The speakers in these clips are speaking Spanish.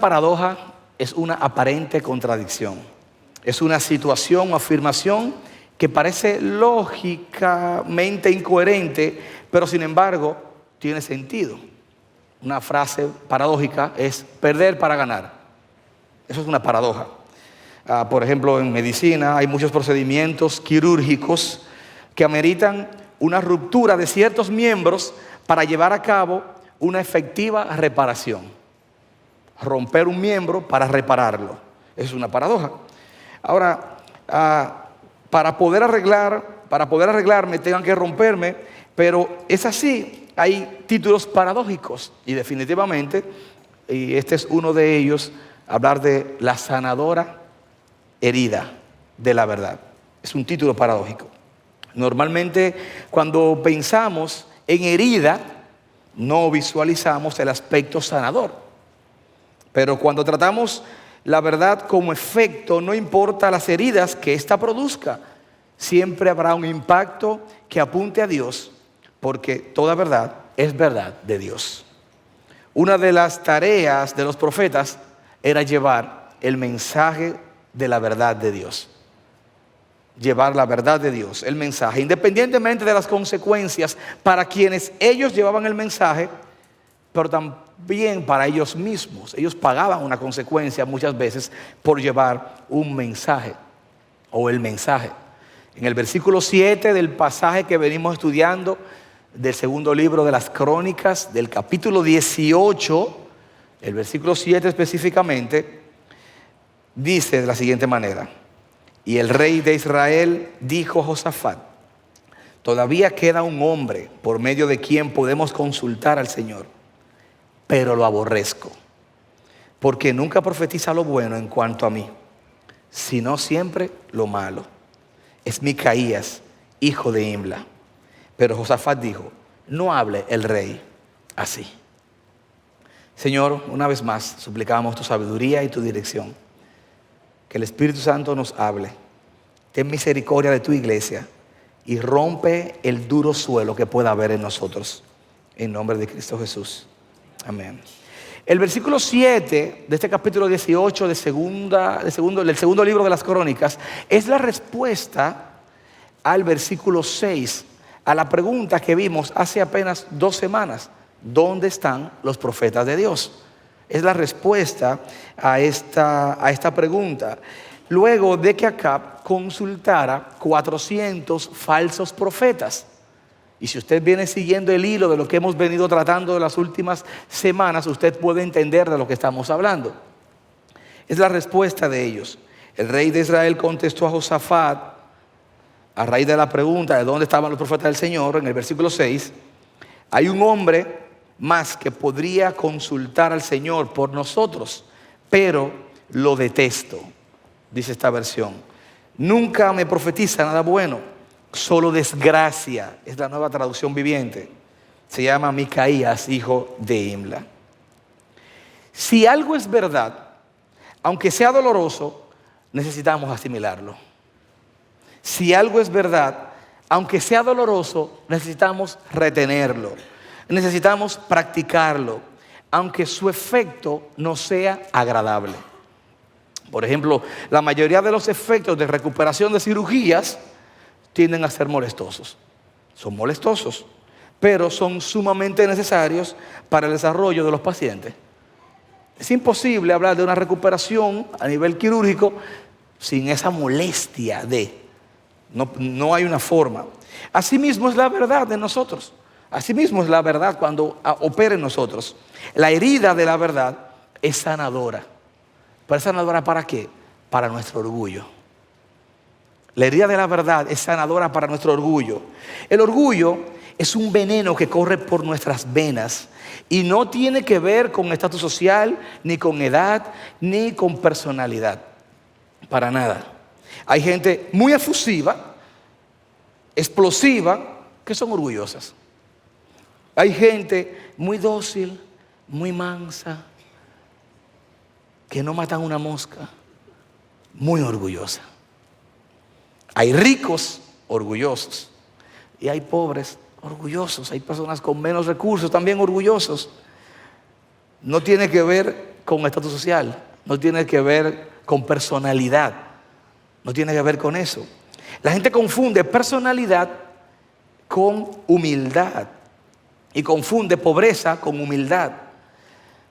paradoja es una aparente contradicción. Es una situación o afirmación que parece lógicamente incoherente, pero sin embargo tiene sentido. Una frase paradójica es perder para ganar. Eso es una paradoja. Por ejemplo, en medicina hay muchos procedimientos quirúrgicos que ameritan una ruptura de ciertos miembros para llevar a cabo una efectiva reparación. Romper un miembro para repararlo. Eso es una paradoja. Ahora, para poder arreglarme tengan que romperme, pero es así. Hay títulos paradójicos y definitivamente, y este es uno de ellos, hablar de la sanadora herida de la verdad. Es un título paradójico. Normalmente cuando pensamos en herida, no visualizamos el aspecto sanador. Pero cuando tratamos la verdad como efecto, no importa las heridas que ésta produzca, siempre habrá un impacto que apunte a Dios, porque toda verdad es verdad de Dios. Una de las tareas de los profetas era llevar el mensaje de la verdad de Dios. Llevar la verdad de Dios, el mensaje, independientemente de las consecuencias para quienes ellos llevaban el mensaje, pero también para ellos mismos. Ellos pagaban una consecuencia muchas veces por llevar un mensaje o el mensaje. En el versículo 7 del pasaje que venimos estudiando del segundo libro de las Crónicas, del capítulo 18, el versículo 7 específicamente, dice de la siguiente manera: y el rey de Israel dijo a Josafat: todavía queda un hombre por medio de quien podemos consultar al Señor, pero lo aborrezco, porque nunca profetiza lo bueno en cuanto a mí, sino siempre lo malo. Es Micaías, hijo de Imla. Pero Josafat dijo: no hable el rey así. Señor, una vez más suplicamos tu sabiduría y tu dirección. Que el Espíritu Santo nos hable. Ten misericordia de tu iglesia y rompe el duro suelo que pueda haber en nosotros. En nombre de Cristo Jesús. Amén. El versículo 7 de este capítulo 18 del segundo libro de las Crónicas es la respuesta al versículo 6, a la pregunta que vimos hace apenas 2 semanas: ¿dónde están los profetas de Dios? Es la respuesta a esta pregunta. Luego de que Acab consultara 400 falsos profetas. Y si usted viene siguiendo el hilo de lo que hemos venido tratando de las últimas semanas, usted puede entender de lo que estamos hablando. Es la respuesta de ellos. El rey de Israel contestó a Josafat, a raíz de la pregunta de dónde estaban los profetas del Señor, en el versículo 6, hay un hombre más que podría consultar al Señor por nosotros, pero lo detesto, dice esta versión. Nunca me profetiza nada bueno, solo desgracia. Es la Nueva Traducción Viviente. Se llama Micaías, hijo de Imla. Si algo es verdad, aunque sea doloroso, necesitamos asimilarlo. Si algo es verdad, aunque sea doloroso, necesitamos retenerlo. Necesitamos practicarlo, aunque su efecto no sea agradable. Por ejemplo, la mayoría de los efectos de recuperación de cirugías tienden a ser molestosos. Son molestosos, pero son sumamente necesarios para el desarrollo de los pacientes. Es imposible hablar de una recuperación a nivel quirúrgico sin esa molestia de... No hay una forma. Asimismo es la verdad de nosotros. Asimismo es la verdad cuando opera en nosotros. La herida de la verdad es sanadora. ¿Pero es sanadora para qué? Para nuestro orgullo. La herida de la verdad es sanadora para nuestro orgullo. El orgullo es un veneno que corre por nuestras venas y no tiene que ver con estatus social, ni con edad, ni con personalidad. Para nada. Hay gente muy efusiva, explosiva, que son orgullosas. Hay gente muy dócil, muy mansa, que no matan una mosca, muy orgullosa. Hay ricos orgullosos y hay pobres orgullosos. Hay personas con menos recursos también orgullosos. No tiene que ver con estatus social, no tiene que ver con personalidad, no tiene que ver con eso. La gente confunde personalidad con humildad y confunde pobreza con humildad.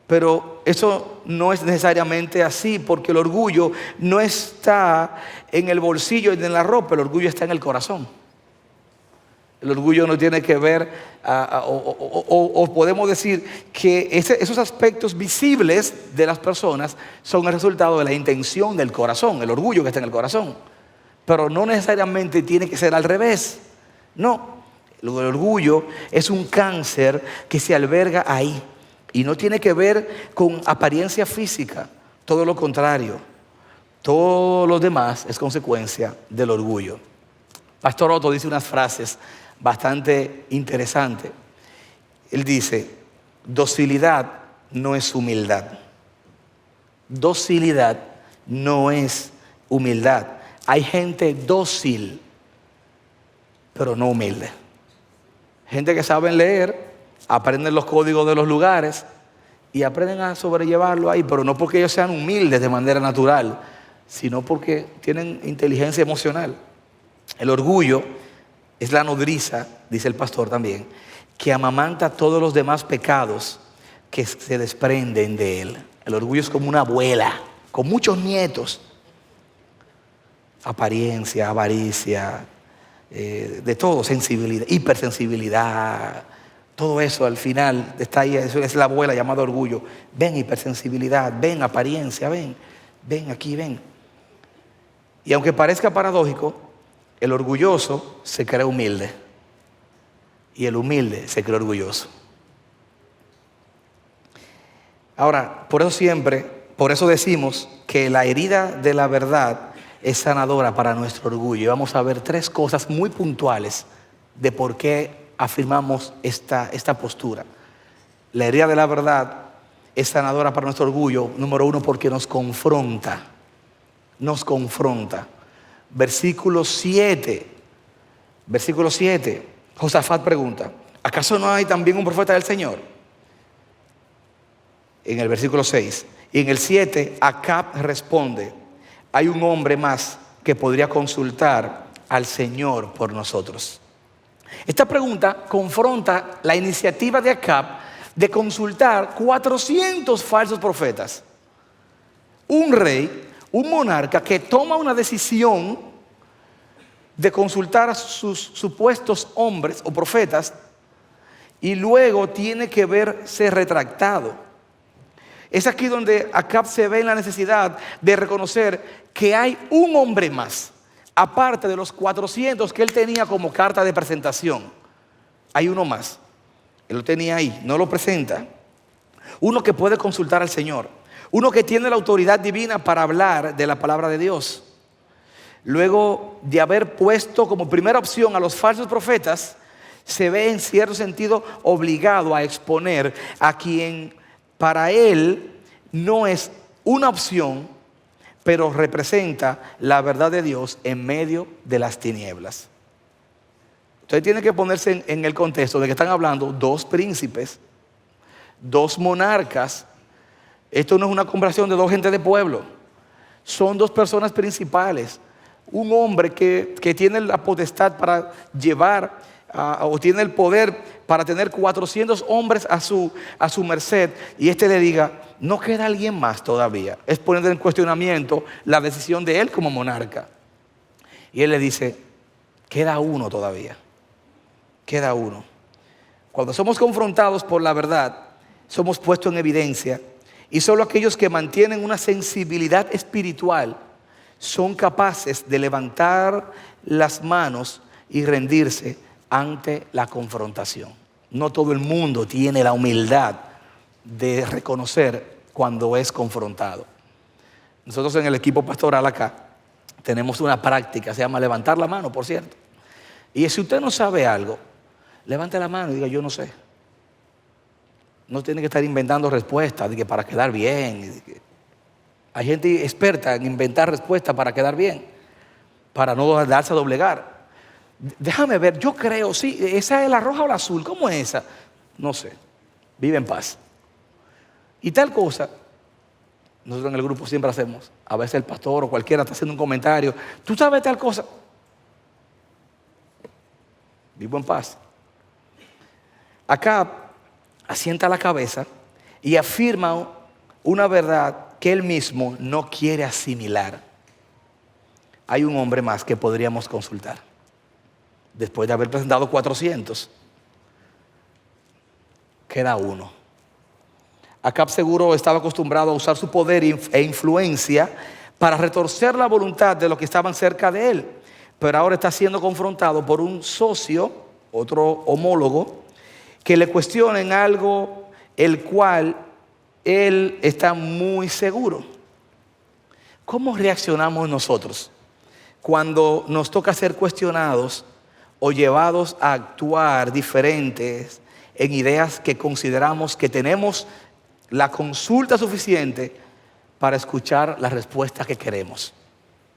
Pero eso no es necesariamente así, porque el orgullo no está en el bolsillo y en la ropa, el orgullo está en el corazón. El orgullo no tiene que ver, o podemos decir que esos aspectos visibles de las personas son el resultado de la intención del corazón, el orgullo que está en el corazón. Pero no necesariamente tiene que ser al revés. No, el orgullo es un cáncer que se alberga ahí. Y no tiene que ver con apariencia física, todo lo contrario. Todo lo demás es consecuencia del orgullo. Pastor Otto dice unas frases bastante interesantes. Él dice, docilidad no es humildad. Docilidad no es humildad. Hay gente dócil, pero no humilde. Gente que sabe leer, aprenden los códigos de los lugares y aprenden a sobrellevarlo ahí, pero no porque ellos sean humildes de manera natural, sino porque tienen inteligencia emocional. El orgullo es la nodriza, dice el pastor también, que amamanta todos los demás pecados que se desprenden de él. El orgullo es como una abuela con muchos nietos. Apariencia, avaricia, de todo, sensibilidad, hipersensibilidad. Todo eso al final está ahí, eso es la abuela llamada orgullo. Ven hipersensibilidad, ven apariencia, ven aquí, ven. Y aunque parezca paradójico, el orgulloso se cree humilde y el humilde se cree orgulloso. Ahora, por eso decimos que la herida de la verdad es sanadora para nuestro orgullo. Y vamos a ver 3 cosas muy puntuales de por qué afirmamos esta postura. La herida de la verdad es sanadora para nuestro orgullo. Número 1, porque nos confronta. Nos confronta. Versículo 7. Josafat pregunta, ¿acaso no hay también un profeta del Señor? En el versículo 6. Y en el 7, Acab responde, hay un hombre más que podría consultar al Señor por nosotros. Esta pregunta confronta la iniciativa de Acab de consultar 400 falsos profetas. Un rey, un monarca que toma una decisión de consultar a sus supuestos hombres o profetas y luego tiene que verse retractado. Es aquí donde Acab se ve en la necesidad de reconocer que hay un hombre más, aparte de los 400 que él tenía como carta de presentación. Hay uno más. Él lo tenía ahí, no lo presenta. Uno que puede consultar al Señor. Uno que tiene la autoridad divina para hablar de la palabra de Dios. Luego de haber puesto como primera opción a los falsos profetas, se ve en cierto sentido obligado a exponer a quien para él no es una opción, pero representa la verdad de Dios en medio de las tinieblas. Usted tiene que ponerse en el contexto de que están hablando 2 príncipes, 2 monarcas. Esto no es una conversación de 2 gentes de pueblo. Son 2 personas principales. Un hombre que tiene la potestad para llevar o tiene el poder para tener 400 hombres a su merced, y este le diga, no queda alguien más todavía. Es poner en cuestionamiento la decisión de él como monarca. Y él le dice, queda uno todavía. Queda uno. Cuando somos confrontados por la verdad, somos puestos en evidencia, y solo aquellos que mantienen una sensibilidad espiritual son capaces de levantar las manos y rendirse ante la confrontación. No todo el mundo tiene la humildad de reconocer cuando es confrontado. Nosotros en el equipo pastoral acá tenemos una práctica, se llama levantar la mano, por cierto. Y si usted no sabe algo, levante la mano y diga, yo no sé. No tiene que estar inventando respuestas de que para quedar bien. Hay gente experta en inventar respuestas para quedar bien, para no darse a doblegar. Déjame ver, yo creo, sí, ¿esa es la roja o la azul? ¿Cómo es esa? No sé, vive en paz. Y tal cosa, Nosotros en el grupo siempre hacemos. A veces el pastor o cualquiera está haciendo un comentario. ¿Tú sabes tal cosa? Vivo en paz. Acab asienta la cabeza y afirma una verdad que él mismo no quiere asimilar. Hay un hombre más que podríamos consultar. Después de haber presentado 400, queda uno. Acab seguro estaba acostumbrado a usar su poder e influencia para retorcer la voluntad de los que estaban cerca de él. Pero ahora está siendo confrontado por un socio, otro homólogo, que le cuestiona en algo el cual él está muy seguro. ¿Cómo reaccionamos nosotros cuando nos toca ser cuestionados o llevados a actuar diferentes en ideas que consideramos que tenemos la consulta suficiente para escuchar la respuesta que queremos?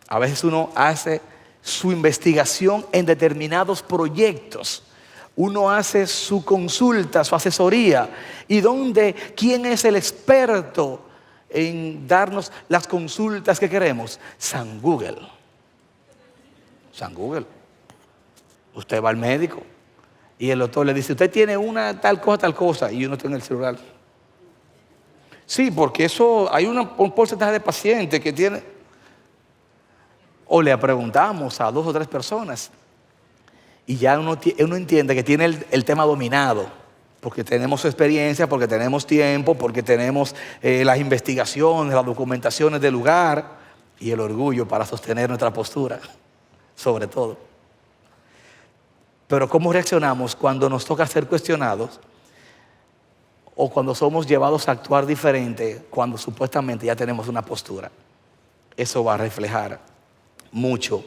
A veces uno hace su investigación en determinados proyectos. Uno hace su consulta, su asesoría. ¿Y quién es el experto en darnos las consultas que queremos? San Google. San Google. Usted va al médico y el doctor le dice, usted tiene una tal cosa, y uno está en el celular. Sí, porque eso hay un porcentaje de pacientes que tiene. O le preguntamos a 2 o 3 personas y ya uno entiende que tiene el tema dominado, porque tenemos experiencia, porque tenemos tiempo, porque tenemos las investigaciones, las documentaciones del lugar y el orgullo para sostener nuestra postura, sobre todo. Pero ¿cómo reaccionamos cuando nos toca ser cuestionados o cuando somos llevados a actuar diferente cuando supuestamente ya tenemos una postura? Eso va a reflejar mucho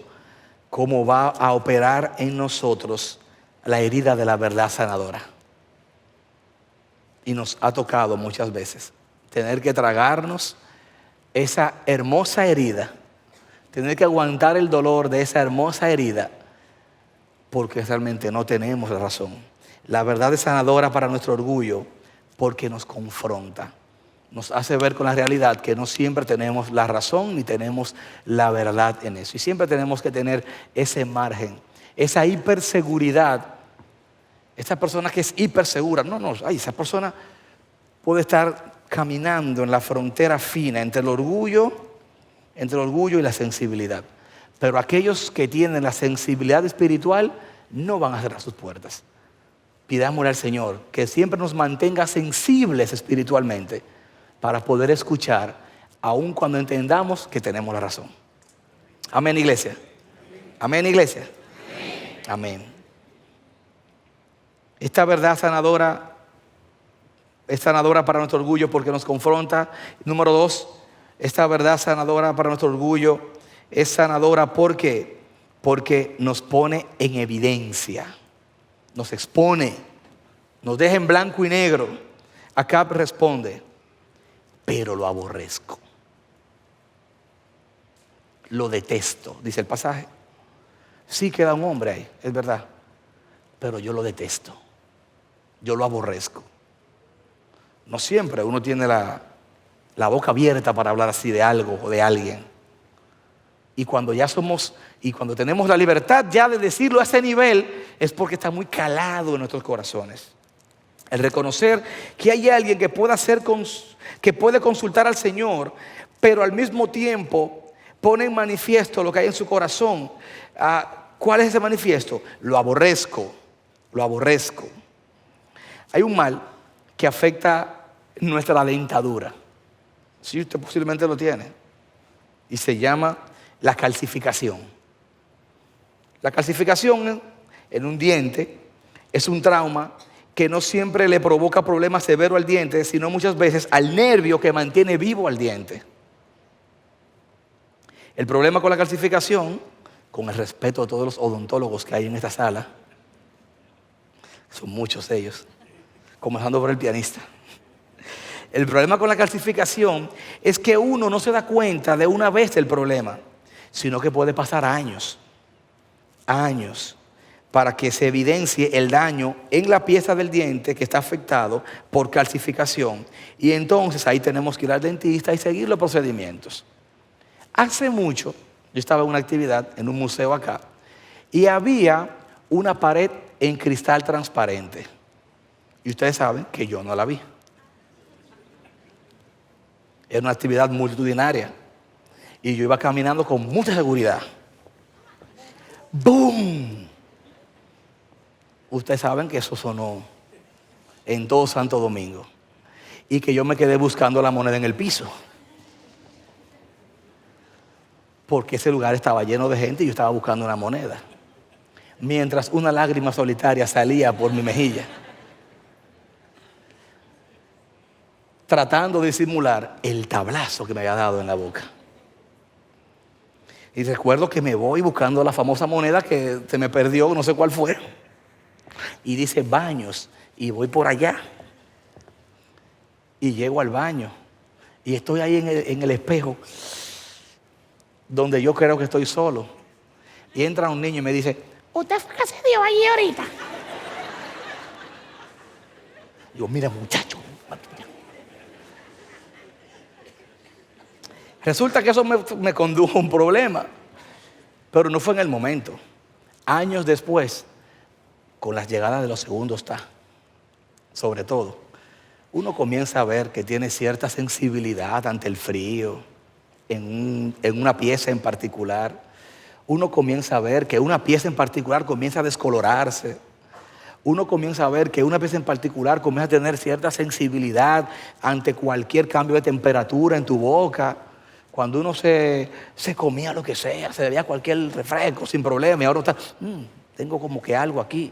cómo va a operar en nosotros la herida de la verdad sanadora. Y nos ha tocado muchas veces tener que tragarnos esa hermosa herida, tener que aguantar el dolor de esa hermosa herida, porque realmente no tenemos la razón. La verdad es sanadora para nuestro orgullo porque nos confronta. Nos hace ver con la realidad que no siempre tenemos la razón ni tenemos la verdad en eso. Y siempre tenemos que tener ese margen, esa hiperseguridad. Esa persona que es hipersegura, esa persona puede estar caminando en la frontera fina entre el orgullo y la sensibilidad. Pero aquellos que tienen la sensibilidad espiritual no van a cerrar sus puertas. Pidámosle al Señor que siempre nos mantenga sensibles espiritualmente para poder escuchar, aun cuando entendamos que tenemos la razón. Amén, iglesia. Amén, iglesia. Amén. Esta verdad sanadora es sanadora para nuestro orgullo porque nos confronta. Número 2, esta verdad sanadora para nuestro orgullo es sanadora porque nos pone en evidencia, nos expone, nos deja en blanco y negro. Acab responde, pero lo aborrezco, lo detesto, dice el pasaje. Sí queda un hombre ahí, es verdad, pero yo lo detesto, yo lo aborrezco. No siempre uno tiene la boca abierta para hablar así de algo o de alguien. Y cuando tenemos la libertad ya de decirlo a ese nivel, es porque está muy calado en nuestros corazones. El reconocer que hay alguien que puede consultar al Señor, pero al mismo tiempo pone en manifiesto lo que hay en su corazón. ¿Cuál es ese manifiesto? Lo aborrezco, lo aborrezco. Hay un mal que afecta nuestra dentadura. Sí, usted posiblemente lo tiene. Y se llama la calcificación. La calcificación en un diente es un trauma que no siempre le provoca problemas severos al diente, sino muchas veces al nervio que mantiene vivo al diente. El problema con la calcificación, con el respeto a todos los odontólogos que hay en esta sala, son muchos ellos, comenzando por el pianista. El problema con la calcificación es que uno no se da cuenta de una vez del problema, sino que puede pasar años para que se evidencie el daño en la pieza del diente que está afectado por calcificación. Y entonces ahí tenemos que ir al dentista y seguir los procedimientos. Hace mucho, yo estaba en una actividad en un museo acá y había una pared en cristal transparente. Y ustedes saben que yo no la vi. Era una actividad multitudinaria. Y yo iba caminando con mucha seguridad. ¡Boom! Ustedes saben que eso sonó en todo Santo Domingo. Y que yo me quedé buscando la moneda en el piso. Porque ese lugar estaba lleno de gente y yo estaba buscando una moneda. Mientras una lágrima solitaria salía por mi mejilla. Tratando de disimular el tablazo que me había dado en la boca. Y recuerdo que me voy buscando la famosa moneda que se me perdió, no sé cuál fue. Y dice baños. Y voy por allá. Y llego al baño. Y estoy ahí en el espejo. Donde yo creo que estoy solo. Y entra un niño y me dice, ¿usted fue que se dio ahí ahorita? Yo, mira muchacho. Resulta que eso me condujo a un problema. Pero no fue en el momento. Años después, con las llegadas de los segundos está. Sobre todo, uno comienza a ver que tiene cierta sensibilidad ante el frío, en una pieza en particular. Uno comienza a ver que una pieza en particular comienza a descolorarse. Uno comienza a ver que una pieza en particular comienza a tener cierta sensibilidad ante cualquier cambio de temperatura en tu boca. Cuando uno se comía lo que sea, se bebía cualquier refresco sin problema y ahora está, tengo como que algo aquí.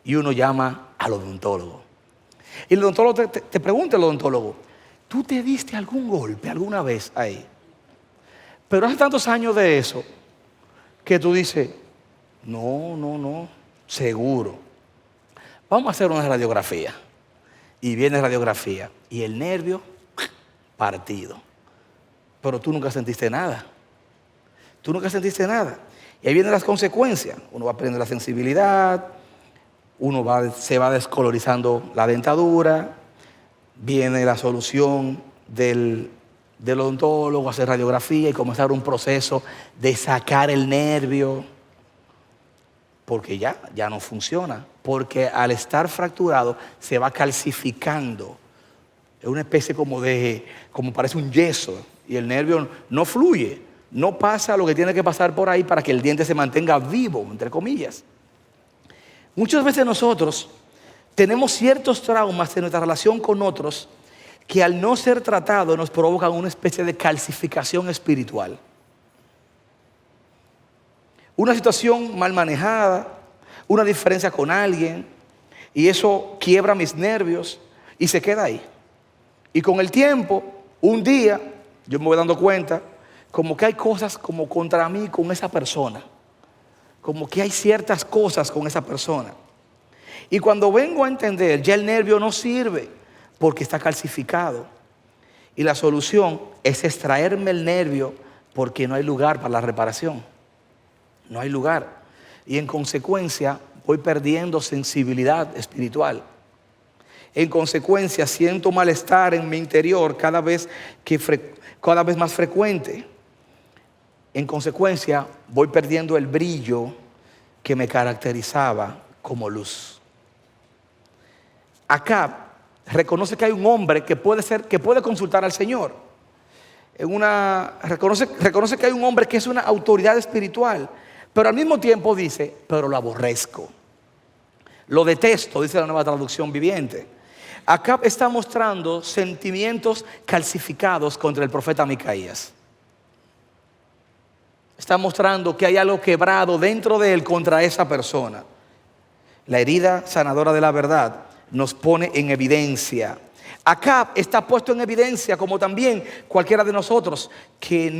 Y uno llama al odontólogo. Y el odontólogo te pregunta el odontólogo, ¿tú te diste algún golpe alguna vez ahí? Pero hace tantos años de eso que tú dices, no, seguro. Vamos a hacer una radiografía. Y viene radiografía. Y el nervio partido. Pero tú nunca sentiste nada. Tú nunca sentiste nada. Y ahí vienen las consecuencias. Uno va perdiendo la sensibilidad. Se va descolorizando la dentadura. Viene la solución del odontólogo, hacer radiografía y comenzar un proceso de sacar el nervio. Porque ya no funciona. Porque al estar fracturado se va calcificando. Es una especie como parece un yeso. Y el nervio no fluye. No pasa lo que tiene que pasar por ahí para que el diente se mantenga vivo, entre comillas. Muchas veces nosotros tenemos ciertos traumas en nuestra relación con otros que al no ser tratados nos provocan una especie de calcificación espiritual. Una situación mal manejada, una diferencia con alguien, y eso quiebra mis nervios y se queda ahí. Y con el tiempo, un día, yo me voy dando cuenta, como que hay cosas como contra mí con esa persona. Como que hay ciertas cosas con esa persona. Y cuando vengo a entender, ya el nervio no sirve porque está calcificado. Y la solución es extraerme el nervio porque no hay lugar para la reparación. No hay lugar. Y en consecuencia voy perdiendo sensibilidad espiritual. En consecuencia siento malestar en mi interior cada vez más frecuente. En consecuencia voy perdiendo el brillo que me caracterizaba como luz. Acab reconoce que hay un hombre que puede consultar al Señor. Reconoce que hay un hombre que es una autoridad espiritual, pero al mismo tiempo dice, pero lo aborrezco. Lo detesto, dice la Nueva Traducción Viviente. Acab está mostrando sentimientos calcificados contra el profeta Micaías. Está mostrando que hay algo quebrado dentro de él contra esa persona. La herida sanadora de la verdad nos pone en evidencia. Acab está puesto en evidencia como también cualquiera de nosotros que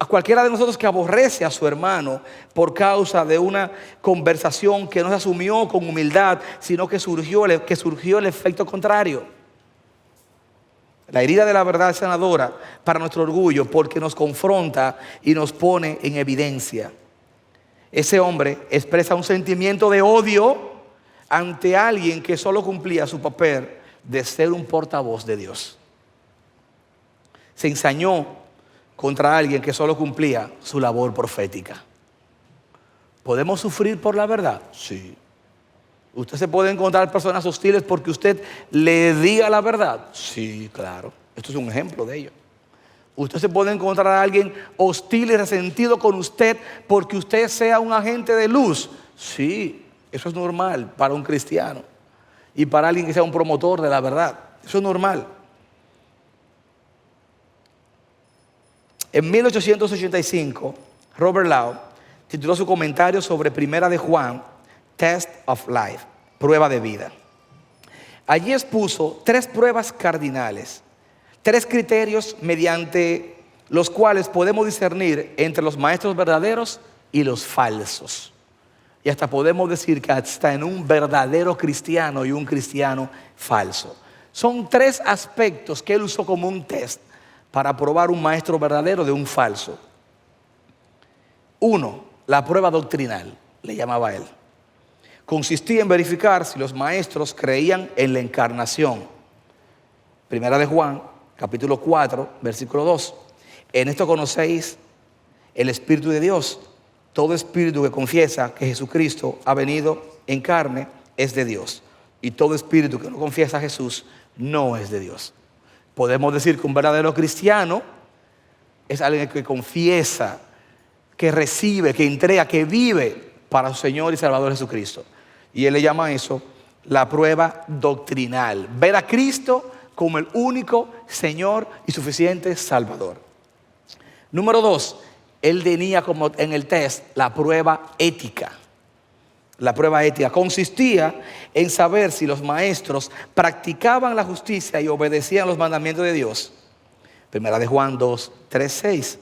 cualquiera de nosotros que aborrece a su hermano por causa de una conversación que no se asumió con humildad, sino que surgió el efecto contrario. La herida de la verdad es sanadora para nuestro orgullo porque nos confronta y nos pone en evidencia. ese hombre expresa un sentimiento de odio ante alguien que solo cumplía su papel de ser un portavoz de Dios. Se ensañó contra alguien que solo cumplía su labor profética. ¿Podemos sufrir por la verdad? Sí. ¿Usted se puede encontrar personas hostiles porque usted le diga la verdad? Sí, claro. Esto es un ejemplo de ello. Usted se puede encontrar a alguien hostil y resentido con usted porque usted sea un agente de luz. Sí, eso es normal para un cristiano y para alguien que sea un promotor de la verdad. Eso es normal. En 1885, Robert Law tituló su comentario sobre Primera de Juan, Test of Life, prueba de vida. Allí expuso 3 pruebas cardinales, 3 criterios mediante los cuales podemos discernir entre los maestros verdaderos y los falsos. Y hasta podemos decir que hasta en un verdadero cristiano y un cristiano falso. Son 3 aspectos que él usó como un test para probar un maestro verdadero de un falso. 1, la prueba doctrinal, le llamaba él. Consistía en verificar si los maestros creían en la encarnación. Primera de Juan, capítulo 4, versículo 2. En esto conocéis el Espíritu de Dios. Todo espíritu que confiesa que Jesucristo ha venido en carne es de Dios. Y todo espíritu que no confiesa a Jesús no es de Dios. Podemos decir que un verdadero cristiano es alguien que confiesa, que recibe, que entrega, que vive para su Señor y Salvador Jesucristo. Y él le llama a eso la prueba doctrinal. Ver a Cristo como el único Señor y suficiente Salvador. Número 2, él tenía como en el test la prueba ética. La prueba ética consistía en saber si los maestros practicaban la justicia y obedecían los mandamientos de Dios. Primera de Juan 2, 3, 6.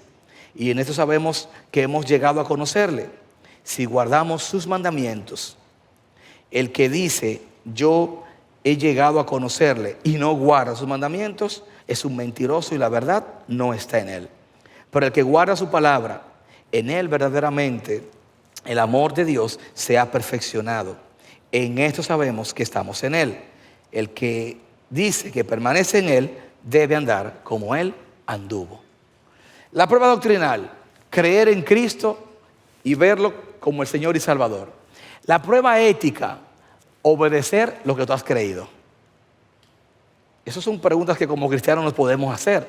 Y en esto sabemos que hemos llegado a conocerle, si guardamos sus mandamientos. El que dice, yo he llegado a conocerle y no guarda sus mandamientos, es un mentiroso y la verdad no está en él. Pero el que guarda su palabra, en él verdaderamente el amor de Dios se ha perfeccionado. En esto sabemos que estamos en él. El que dice que permanece en él debe andar como él anduvo. La prueba doctrinal, creer en Cristo y verlo como el Señor y Salvador. La prueba ética, obedecer lo que tú has creído. Esas son preguntas que como cristianos nos podemos hacer.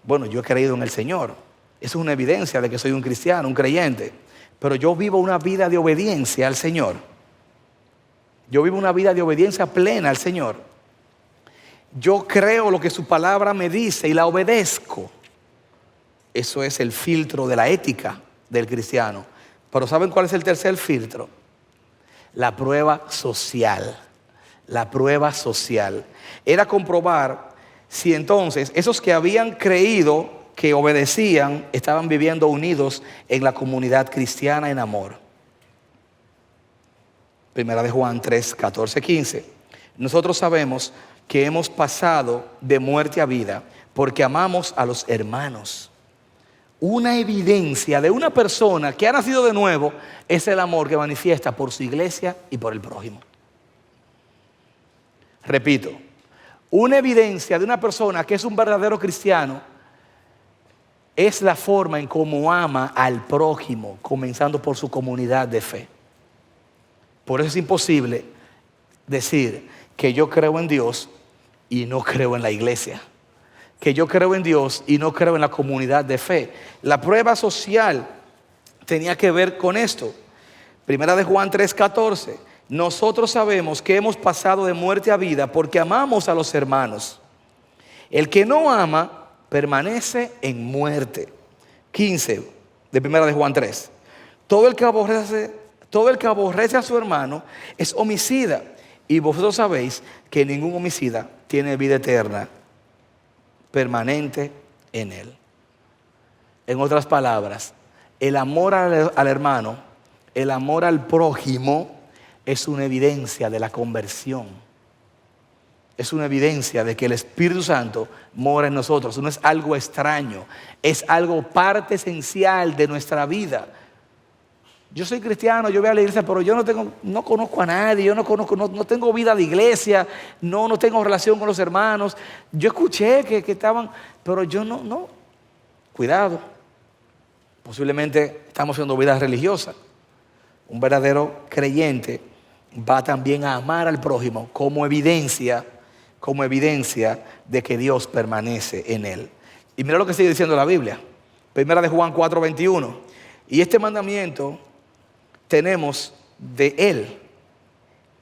Bueno, yo he creído en el Señor. Eso es una evidencia de que soy un cristiano, un creyente. Pero yo vivo una vida de obediencia al Señor. Yo vivo una vida de obediencia plena al Señor. Yo creo lo que su palabra me dice y la obedezco. Eso es el filtro de la ética del cristiano. Pero ¿saben cuál es el tercer filtro? La prueba social. La prueba social. Era comprobar si entonces esos que habían creído, que obedecían, estaban viviendo unidos en la comunidad cristiana en amor. Primera de Juan 3, 14, 15. Nosotros sabemos que hemos pasado de muerte a vida porque amamos a los hermanos. Una evidencia de una persona que ha nacido de nuevo es el amor que manifiesta por su iglesia y por el prójimo. Repito, una evidencia de una persona que es un verdadero cristiano es la forma en cómo ama al prójimo, comenzando por su comunidad de fe. Por eso es imposible decir que yo creo en Dios y no creo en la iglesia. Que yo creo en Dios y no creo en la comunidad de fe. La prueba social tenía que ver con esto. Primera de Juan 3:14. Nosotros sabemos que hemos pasado de muerte a vida porque amamos a los hermanos. El que no ama permanece en muerte. 15 de Primera de Juan 3. Todo el que aborrece a su hermano es homicida. Y vosotros sabéis que ningún homicida tiene vida eterna permanente en él. En otras palabras, el amor al hermano, el amor al prójimo es una evidencia de la conversión. Es una evidencia de que el Espíritu Santo mora en nosotros. No es algo extraño, es algo parte esencial de nuestra vida. Yo soy cristiano, yo voy a la iglesia, pero yo no conozco a nadie, yo no tengo vida de iglesia, no tengo relación con los hermanos. Yo escuché que estaban, pero yo no. Cuidado, posiblemente estamos haciendo vida religiosa. Un verdadero creyente va también a amar al prójimo como evidencia de que Dios permanece en él. Y mira lo que sigue diciendo la Biblia. Primera de Juan 4:21. Y este mandamiento tenemos de él,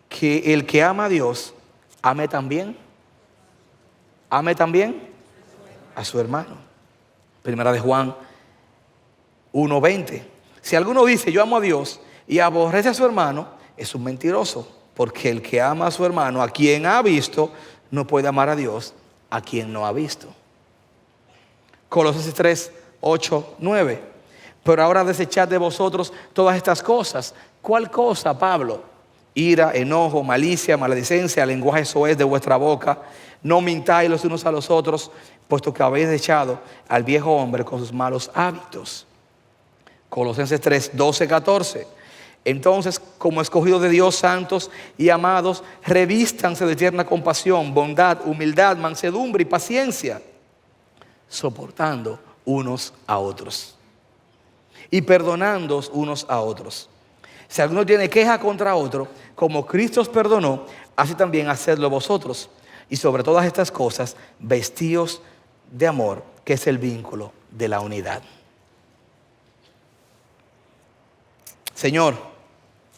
que el que ama a Dios, ame también a su hermano. Primera de Juan 1:20. Si alguno dice yo amo a Dios y aborrece a su hermano, es un mentiroso, porque el que ama a su hermano, a quien ha visto, no puede amar a Dios a quien no ha visto. Colosenses 3:8-9. Pero ahora desechad de vosotros todas estas cosas. ¿Cuál cosa, Pablo? Ira, enojo, malicia, maledicencia, lenguaje soez de vuestra boca. No mintáis los unos a los otros, puesto que habéis echado al viejo hombre con sus malos hábitos. Colosenses 3:12-14. Entonces, como escogidos de Dios, santos y amados, revístanse de tierna compasión, bondad, humildad, mansedumbre y paciencia, soportando unos a otros y perdonándoos unos a otros. Si alguno tiene queja contra otro, como Cristo os perdonó, así también hacedlo vosotros. Y sobre todas estas cosas, vestíos de amor, que es el vínculo de la unidad. Señor,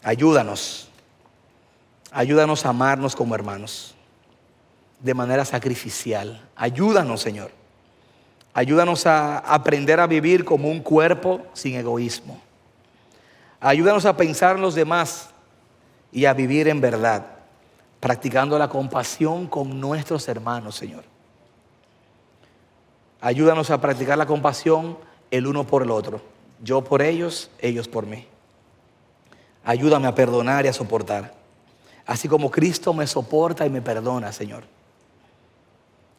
ayúdanos a amarnos como hermanos, de manera sacrificial. Ayúdanos, Señor. Ayúdanos a aprender a vivir como un cuerpo sin egoísmo. Ayúdanos a pensar en los demás y a vivir en verdad, practicando la compasión con nuestros hermanos, Señor. Ayúdanos a practicar la compasión el uno por el otro. Yo por ellos, ellos por mí. Ayúdame a perdonar y a soportar, así como Cristo me soporta y me perdona, Señor.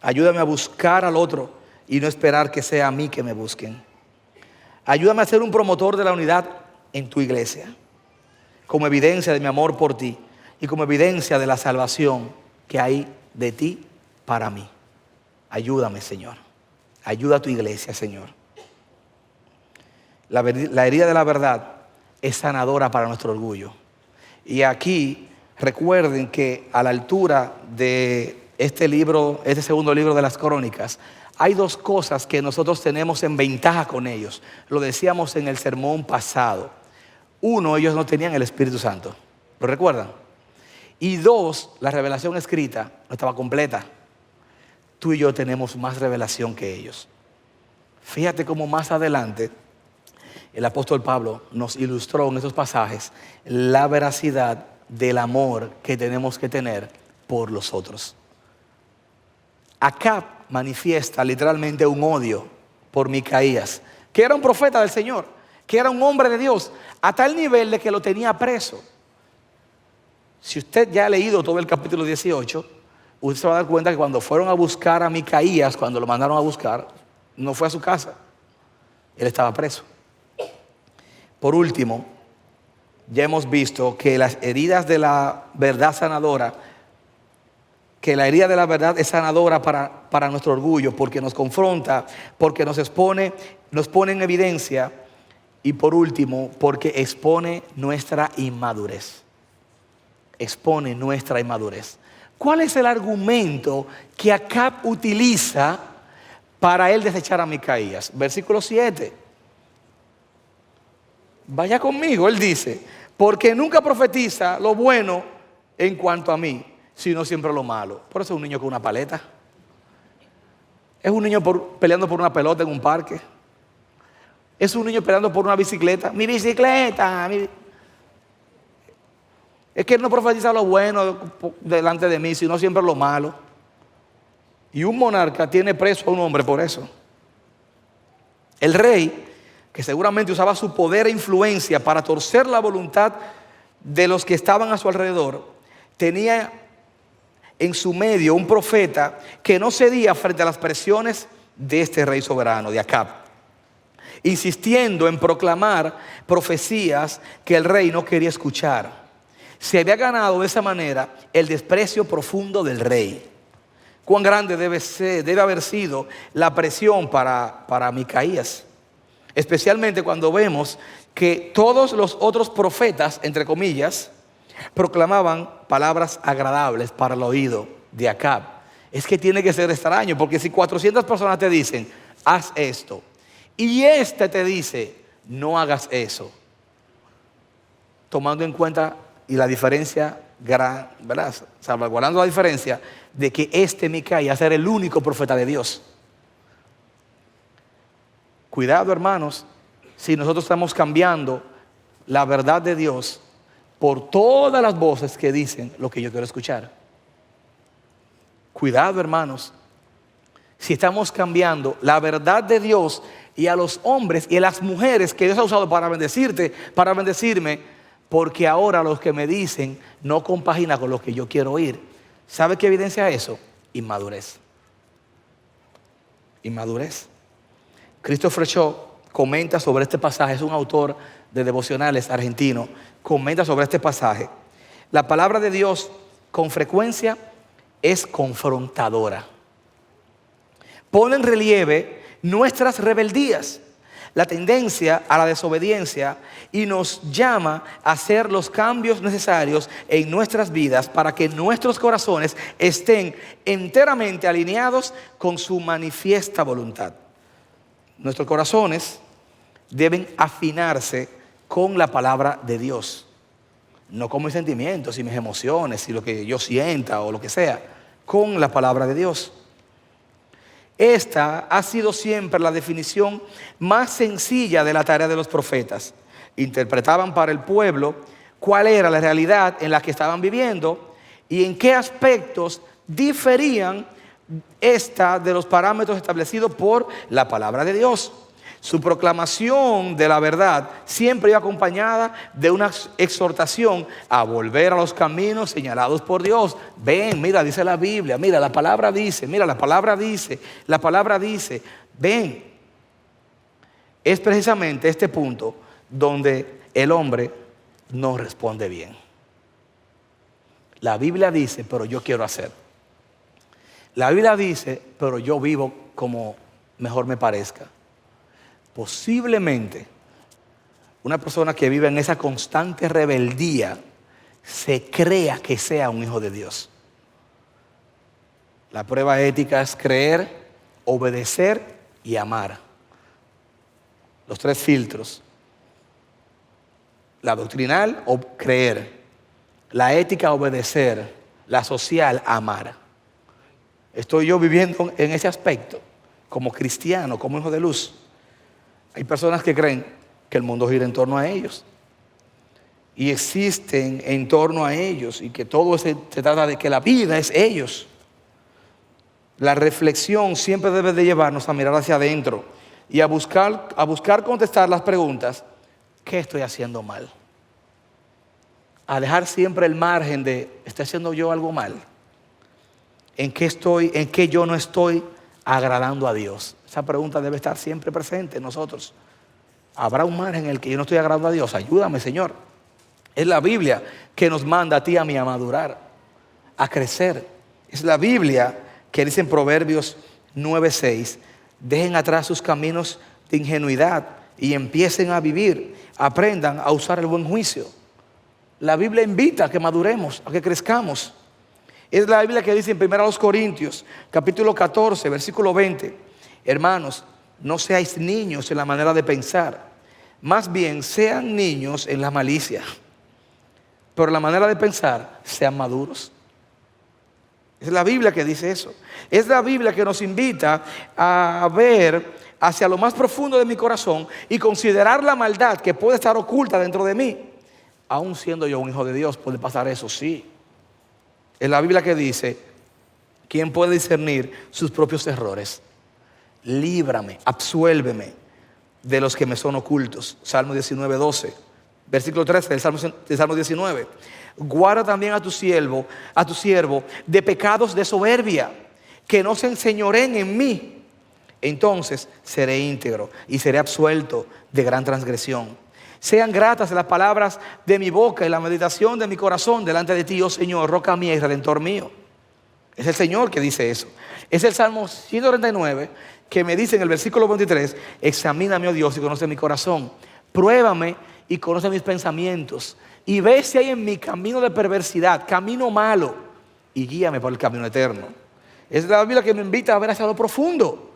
Ayúdame a buscar al otro y no esperar que sea a mí que me busquen. Ayúdame a ser un promotor de la unidad en tu iglesia, como evidencia de mi amor por ti y como evidencia de la salvación que hay de ti para mí. Ayúdame, Señor. Ayuda a tu iglesia, Señor. La herida de la verdad es sanadora para nuestro orgullo. Y aquí recuerden que a la altura de este segundo libro de las Crónicas, hay dos cosas que nosotros tenemos en ventaja con ellos. Lo decíamos en el sermón pasado. Uno, ellos no tenían el Espíritu Santo. ¿Lo recuerdan? Y dos, la revelación escrita no estaba completa. Tú y yo tenemos más revelación que ellos. Fíjate cómo más adelante el apóstol Pablo nos ilustró en estos pasajes la veracidad del amor que tenemos que tener por los otros. Acab manifiesta literalmente un odio por Micaías, que era un profeta del Señor, que era un hombre de Dios, a tal nivel de que lo tenía preso. Si usted ya ha leído todo el capítulo 18, usted se va a dar cuenta que cuando fueron a buscar a Micaías, cuando lo mandaron a buscar, no fue a su casa, él estaba preso. Por último, ya hemos visto que las heridas de la verdad sanadora, que la herida de la verdad es sanadora para nuestro orgullo, porque nos confronta, porque nos expone, nos pone en evidencia, y por último, porque expone nuestra inmadurez. Expone nuestra inmadurez. ¿Cuál es el argumento que Acab utiliza para él desechar a Micaías? Versículo 7. Vaya conmigo, él dice, porque nunca profetiza lo bueno en cuanto a mí, sino siempre lo malo. Por eso es un niño con una paleta. Es un niño peleando por una pelota en un parque. Es un niño peleando por una bicicleta. Mi bicicleta. Es que él no profetiza lo bueno delante de mí, sino siempre lo malo. Y un monarca tiene preso a un hombre por eso. El rey, que seguramente usaba su poder e influencia para torcer la voluntad de los que estaban a su alrededor, tenía en su medio un profeta que no cedía frente a las presiones de este rey soberano, de Acab. insistiendo en proclamar profecías que el rey no quería escuchar. Se había ganado de esa manera el desprecio profundo del rey. Cuán grande debe haber sido la presión para Micaías, especialmente cuando vemos que todos los otros profetas, entre comillas, proclamaban palabras agradables para el oído de Acab. Es que tiene que ser extraño, porque si 400 personas te dicen, haz esto, y este te dice, no hagas eso, tomando en cuenta y la diferencia, ¿verdad? Salvaguardando la diferencia de que Micaías era el único profeta de Dios. Cuidado, hermanos, si nosotros estamos cambiando la verdad de Dios por todas las voces que dicen lo que yo quiero escuchar. Cuidado, hermanos, si estamos cambiando la verdad de Dios y a los hombres y a las mujeres que Dios ha usado para bendecirte, para bendecirme, porque ahora los que me dicen no compagina con lo que yo quiero oír. ¿Sabe qué evidencia eso? Inmadurez. Inmadurez. Christopher Shaw comenta sobre este pasaje, es un autor de devocionales argentino, comenta sobre este pasaje. La palabra de Dios con frecuencia es confrontadora. Pone en relieve nuestras rebeldías, la tendencia a la desobediencia, y nos llama a hacer los cambios necesarios en nuestras vidas para que nuestros corazones estén enteramente alineados con su manifiesta voluntad. Nuestros corazones deben afinarse con la palabra de Dios, no con mis sentimientos y mis emociones y lo que yo sienta o lo que sea, con la palabra de Dios. Esta ha sido siempre la definición más sencilla de la tarea de los profetas. Interpretaban para el pueblo cuál era la realidad en la que estaban viviendo y en qué aspectos diferían esta de los parámetros establecidos por la palabra de Dios. Su proclamación de la verdad siempre iba acompañada de una exhortación a volver a los caminos señalados por Dios. Ven, mira, dice la Biblia, mira, la palabra dice, mira, la palabra dice, la palabra dice, ven. Es precisamente este punto donde el hombre no responde bien. La Biblia dice, pero yo quiero hacer. La Biblia dice, pero yo vivo como mejor me parezca. Posiblemente una persona que vive en esa constante rebeldía se crea que sea un hijo de Dios. La prueba ética es creer, obedecer y amar. Los tres filtros. La doctrinal, creer. La ética, obedecer. La social, amar. ¿Estoy yo viviendo en ese aspecto como cristiano, como hijo de luz? Hay personas que creen que el mundo gira en torno a ellos y existen en torno a ellos y que todo se trata de que la vida es ellos. La reflexión siempre debe de llevarnos a mirar hacia adentro y a buscar contestar las preguntas: ¿qué estoy haciendo mal? A dejar siempre el margen de ¿estoy haciendo yo algo mal? ¿En qué yo no estoy agradando a Dios? Esa pregunta debe estar siempre presente en nosotros. ¿Habrá un margen en el que yo no estoy agradando a Dios? Ayúdame, Señor. Es la Biblia que nos manda a ti y a mí a madurar, a crecer. Es la Biblia que dice en Proverbios 9:6: dejen atrás sus caminos de ingenuidad y empiecen a vivir, aprendan a usar el buen juicio. La Biblia invita a que maduremos, a que crezcamos. Es la Biblia que dice en 1 Corintios, capítulo 14, versículo 20: hermanos, no seáis niños en la manera de pensar, más bien sean niños en la malicia, pero en la manera de pensar sean maduros. Es la Biblia que dice eso. Es la Biblia que nos invita a ver hacia lo más profundo de mi corazón y considerar la maldad que puede estar oculta dentro de mí. Aún siendo yo un hijo de Dios, puede pasar eso, sí. Es la Biblia que dice: ¿quién puede discernir sus propios errores? Líbrame, absuélveme de los que me son ocultos. Salmo 19:12. Versículo 13 del Salmo 19. Guarda también a tu siervo de pecados de soberbia, que no se enseñoreen en mí. Entonces seré íntegro y seré absuelto de gran transgresión. Sean gratas las palabras de mi boca y la meditación de mi corazón delante de ti, oh Señor, roca mía y redentor mío. Es el Señor que dice eso. Es el Salmo 139 que me dice en el versículo 23: examíname, oh Dios, y conoce mi corazón. Pruébame y conoce mis pensamientos. Y ve si hay en mi camino de perversidad, camino malo, y guíame por el camino eterno. Es la Biblia que me invita a ver hacia lo profundo.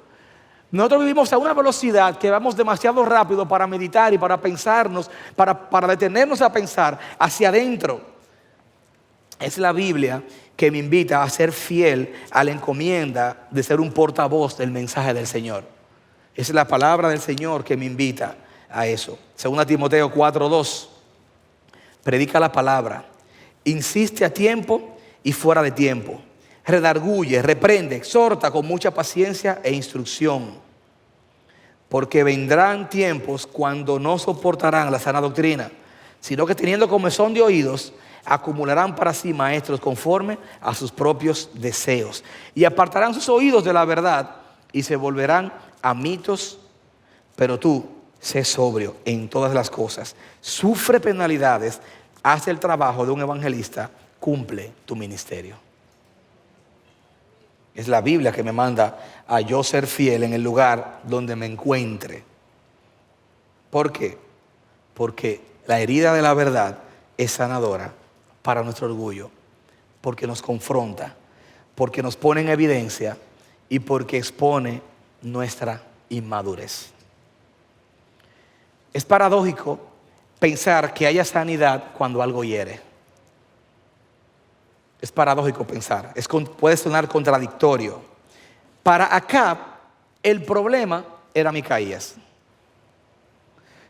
Nosotros vivimos a una velocidad que vamos demasiado rápido para meditar y para pensarnos, para detenernos a pensar hacia adentro. Es la Biblia que me invita a ser fiel a la encomienda de ser un portavoz del mensaje del Señor. Es la palabra del Señor que me invita a eso. Según Timoteo 4:2, predica la palabra, insiste a tiempo y fuera de tiempo, redarguye, reprende, exhorta con mucha paciencia e instrucción, porque vendrán tiempos cuando no soportarán la sana doctrina, sino que teniendo comezón de oídos, acumularán para sí maestros conforme a sus propios deseos, y apartarán sus oídos de la verdad y se volverán a mitos. Pero tú, sé sobrio en todas las cosas, sufre penalidades, haz el trabajo de un evangelista, cumple tu ministerio. Es la Biblia que me manda a yo ser fiel en el lugar donde me encuentre. ¿Por qué? Porque la herida de la verdad es sanadora para nuestro orgullo, porque nos confronta, porque nos pone en evidencia y porque expone nuestra inmadurez. Es paradójico pensar que haya sanidad cuando algo hiere. Es paradójico pensar, puede sonar contradictorio. Para Acab, el problema era Micaías,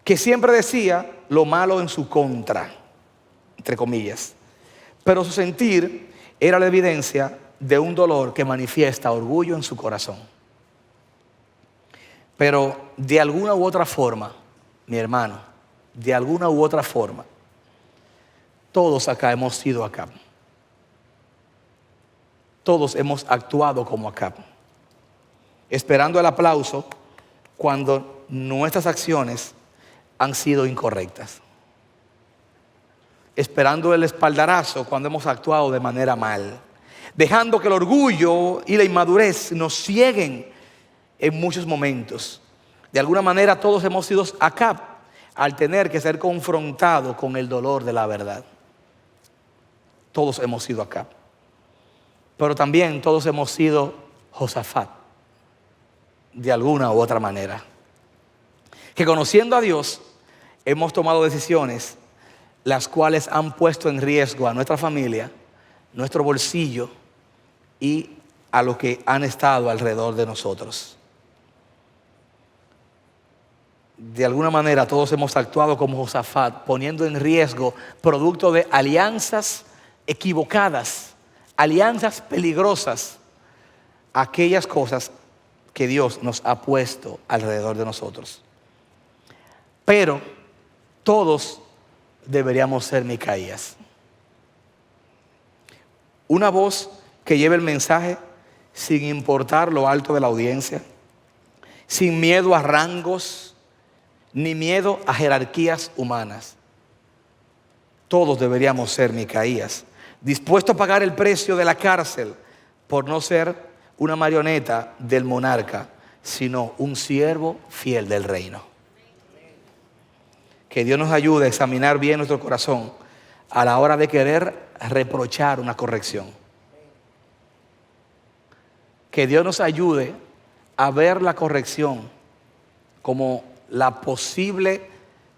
que siempre decía lo malo en su contra, entre comillas. Pero su sentir era la evidencia de un dolor que manifiesta orgullo en su corazón. Pero de alguna u otra forma, mi hermano, de alguna u otra forma, todos acá hemos sido Acab. Todos hemos actuado como Acab, esperando el aplauso cuando nuestras acciones han sido incorrectas, esperando el espaldarazo cuando hemos actuado de manera mal, dejando que el orgullo y la inmadurez nos cieguen en muchos momentos. De alguna manera todos hemos sido Acab al tener que ser confrontados con el dolor de la verdad. Todos hemos sido Acab. Pero también todos hemos sido Josafat, de alguna u otra manera, que conociendo a Dios hemos tomado decisiones las cuales han puesto en riesgo a nuestra familia, nuestro bolsillo y a los que han estado alrededor de nosotros. De alguna manera todos hemos actuado como Josafat, poniendo en riesgo, producto de alianzas equivocadas, alianzas peligrosas, aquellas cosas que Dios nos ha puesto alrededor de nosotros. Pero todos deberíamos ser Micaías. Una voz que lleve el mensaje sin importar lo alto de la audiencia, sin miedo a rangos, ni miedo a jerarquías humanas. Todos deberíamos ser Micaías, dispuesto a pagar el precio de la cárcel por no ser una marioneta del monarca, sino un siervo fiel del reino. Que Dios nos ayude a examinar bien nuestro corazón a la hora de querer reprochar una corrección. Que Dios nos ayude a ver la corrección como la posible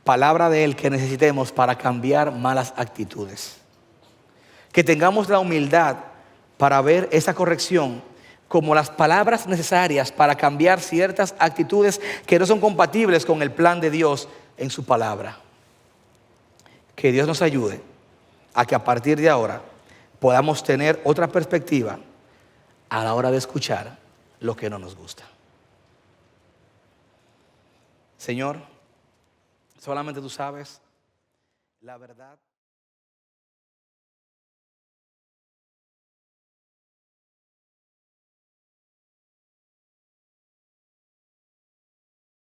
palabra de Él que necesitemos para cambiar malas actitudes. Que tengamos la humildad para ver esa corrección como las palabras necesarias para cambiar ciertas actitudes que no son compatibles con el plan de Dios en su palabra. Que Dios nos ayude a que a partir de ahora podamos tener otra perspectiva a la hora de escuchar lo que no nos gusta. Señor, solamente tú sabes la verdad.